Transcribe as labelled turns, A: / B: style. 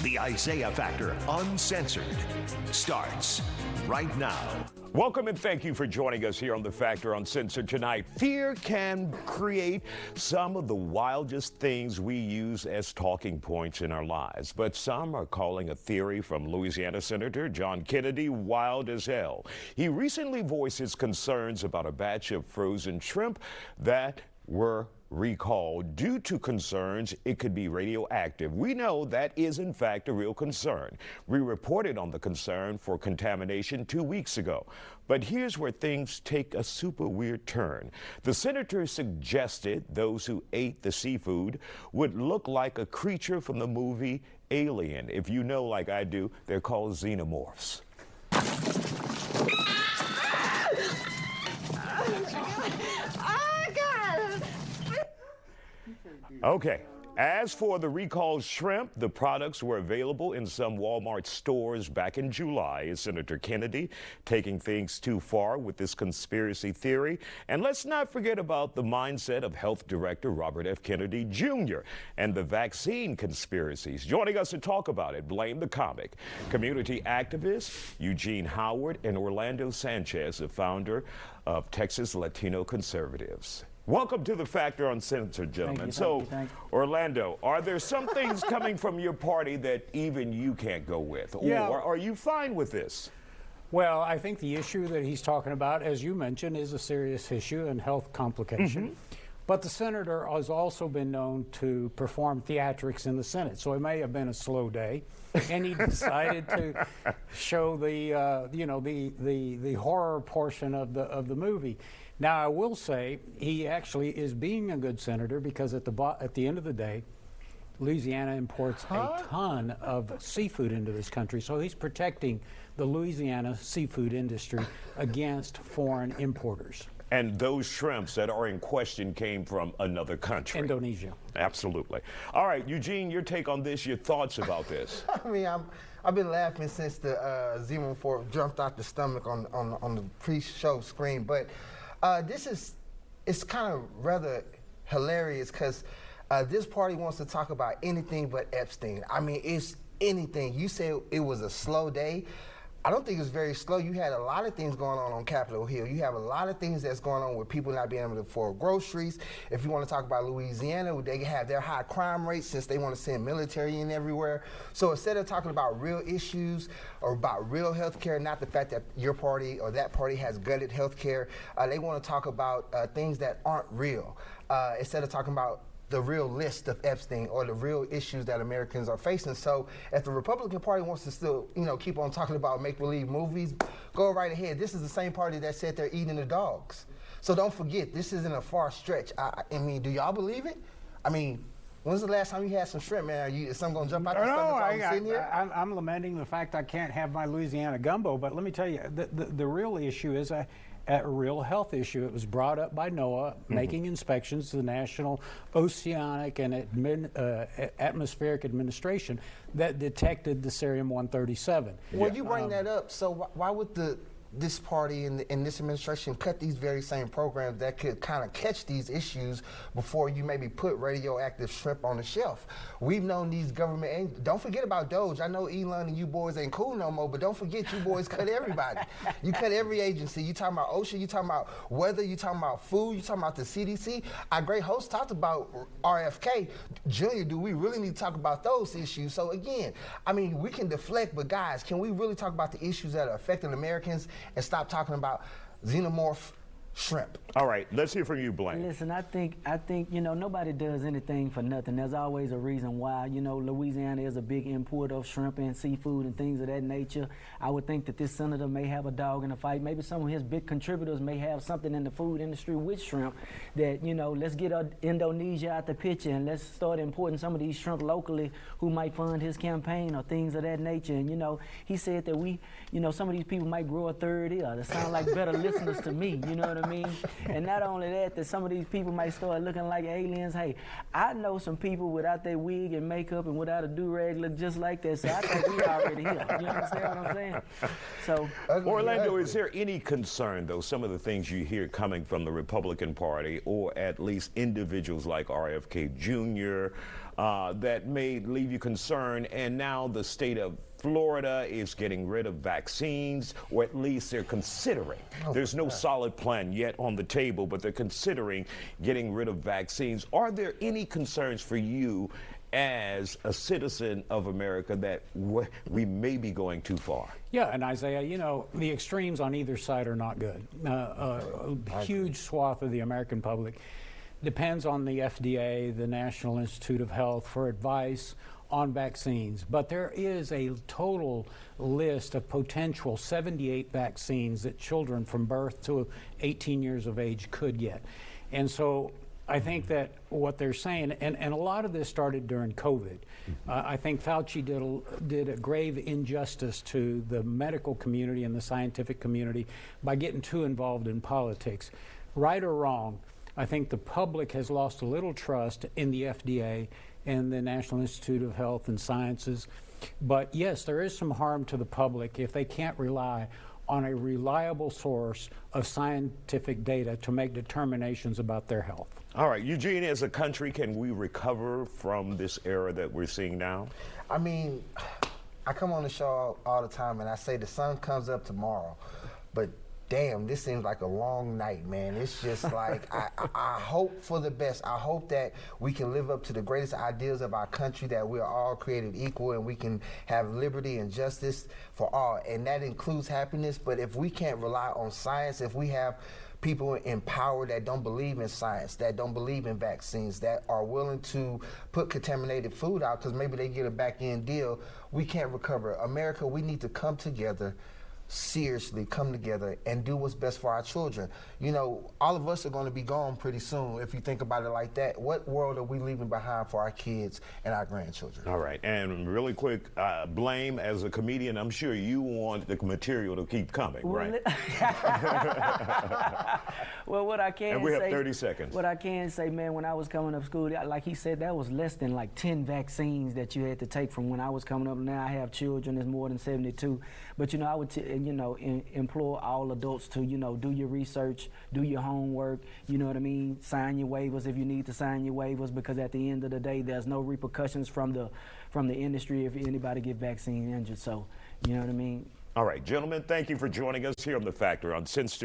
A: The Isaiah Factor Uncensored starts right now.
B: Welcome and thank you for joining us here on The Factor Uncensored tonight. Fear can create some of the wildest things we use as talking points in our lives, but some are calling a theory from Louisiana Senator John Kennedy wild as hell. He recently voiced his concerns about a batch of frozen shrimp that were recalled due to concerns it could be radioactive. We know that is in fact a real concern. We reported on the concern for contamination 2 weeks ago. But here's where things take a super weird turn. The senator suggested those who ate the seafood would look like a creature from the movie Alien. If you know, like I do, they're called xenomorphs. Okay. As for the recalled shrimp, the products were available in some Walmart stores back in July. Is Senator Kennedy taking things too far with this conspiracy theory? And let's not forget about the mindset of Health Director Robert F. Kennedy Jr. and the vaccine conspiracies. Joining us to talk about it, Blame the Comic, community activist Eugene Howard, and Orlando Sanchez, the founder of Texas Latino Conservatives. Welcome to The Factor Uncensored, gentlemen.
C: Thank you.
B: Orlando, are there some things coming from your party that even you can't go with?
C: Yeah.
B: Or are you fine with this?
C: Well, I think the issue that he's talking about, as you mentioned, is a serious issue and health complication. But the senator has also been known to perform theatrics in the Senate, so it may have been a slow day, and he decided to show the the horror portion of the movie. Now, I will say he actually is being a good senator because at the end of the day, Louisiana imports a ton of seafood into this country, so he's protecting the Louisiana seafood industry against foreign importers.
B: And those shrimps that are in question came from another country.
C: Indonesia.
B: Absolutely. All right, Eugene, your take on this, your thoughts about this?
D: I mean, I've been laughing since the xenomorph jumped out the stomach on the pre-show screen, but it's kind of rather hilarious because this party wants to talk about anything but Epstein. I mean, it's anything. You said it was a slow day. I don't think it's very slow. You had a lot of things going on Capitol Hill. You have a lot of things that's going on with people not being able to afford groceries. If you want to talk about Louisiana, they have their high crime rates since they want to send military in everywhere. So instead of talking about real issues or about real health care, not the fact that your party or that party has gutted health care, they want to talk about things that aren't real. Instead of talking about the real list of Epstein or the real issues that Americans are facing. So if the Republican Party wants to still, keep on talking about make-believe movies, go right ahead. This is the same party that said they're eating the dogs. So don't forget, this isn't a far stretch. I mean, do y'all believe it? I mean, when's the last time you had some shrimp, man? Is something going to jump out your stomach while I'm sitting here?
C: I'm lamenting the fact I can't have my Louisiana gumbo, but let me tell you, the real issue is a real health issue. It was brought up by NOAA, making inspections to the National Oceanic and Atmospheric Administration that detected the cerium-137.
D: Well, you bring that up, so why would this party and this administration cut these very same programs that could kind of catch these issues before you maybe put radioactive shrimp on the shelf? We've known these government, don't forget about Doge. I know Elon and you boys ain't cool no more, but don't forget you boys cut everybody. You cut every agency. You talking about OSHA, you talking about weather, you talking about food, you talking about the CDC. Our great host talked about RFK. Junior, do we really need to talk about those issues? So again, I mean, we can deflect, but guys, can we really talk about the issues that are affecting Americans and stop talking about xenomorph shrimp?
B: All right, let's hear from you, Blaine.
E: Listen, I think nobody does anything for nothing. There's always a reason why. Louisiana is a big importer of shrimp and seafood and things of that nature. I would think that this senator may have a dog in the fight. Maybe some of his big contributors may have something in the food industry with shrimp that, let's get Indonesia out the picture and let's start importing some of these shrimp locally who might fund his campaign or things of that nature. And, he said that some of these people might grow a third ear. That sound like better listeners to me, you know what I mean? And not only that some of these people might start looking like aliens. Hey, I know some people without their wig and makeup and without a do-rag look just like that, so I think we already here. You understand what I'm saying? So,
B: Orlando, is there any concern, though, some of the things you hear coming from the Republican Party, or at least individuals like RFK Jr., that may leave you concerned. And now the state of Florida is getting rid of vaccines, or at least they're considering. There's no solid plan yet on the table, but they're considering getting rid of vaccines. Are there any concerns for you as a citizen of America that we may be going too far?
C: Yeah, and Isaiah, you know, the extremes on either side are not good. A huge swath of the American public depends on the FDA, the National Institute of Health, for advice on vaccines. But there is a total list of potential 78 vaccines that children from birth to 18 years of age could get. And so I think that what they're saying, and a lot of this started during COVID. I think Fauci did a grave injustice to the medical community and the scientific community by getting too involved in politics. Right or wrong, I think the public has lost a little trust in the FDA and the National Institute of Health and Sciences. But yes, there is some harm to the public if they can't rely on a reliable source of scientific data to make determinations about their health.
B: All right, Eugene, as a country, can we recover from this era that we're seeing now?
D: I mean, I come on the show all the time and I say the sun comes up tomorrow, but damn, this seems like a long night, man. It's just like, I hope for the best. I hope that we can live up to the greatest ideals of our country, that we are all created equal and we can have liberty and justice for all. And that includes happiness. But if we can't rely on science, if we have people in power that don't believe in science, that don't believe in vaccines, that are willing to put contaminated food out because maybe they get a back-end deal, we can't recover. America, we need to come together, seriously come together and do what's best for our children. You know, all of us are going to be gone pretty soon. If you think about it like that, what world are we leaving behind for our kids and our grandchildren?
B: All right, and really quick, Blame, as a comedian, I'm sure you want the material to keep coming, right?
E: Well, what I can
B: and we
E: say,
B: have 30 seconds.
E: What I can say, man, when I was coming up school, like he said, that was less than like 10 vaccines that you had to take from when I was coming up. Now I have children, it's more than 72. But, you know, I would, implore all adults to, do your research, do your homework, you know what I mean? Sign your waivers if you need to sign your waivers, because at the end of the day, there's no repercussions from the industry if anybody get vaccine injured. So, you know what I mean?
B: All right, gentlemen, thank you for joining us here on The Factor Uncensored.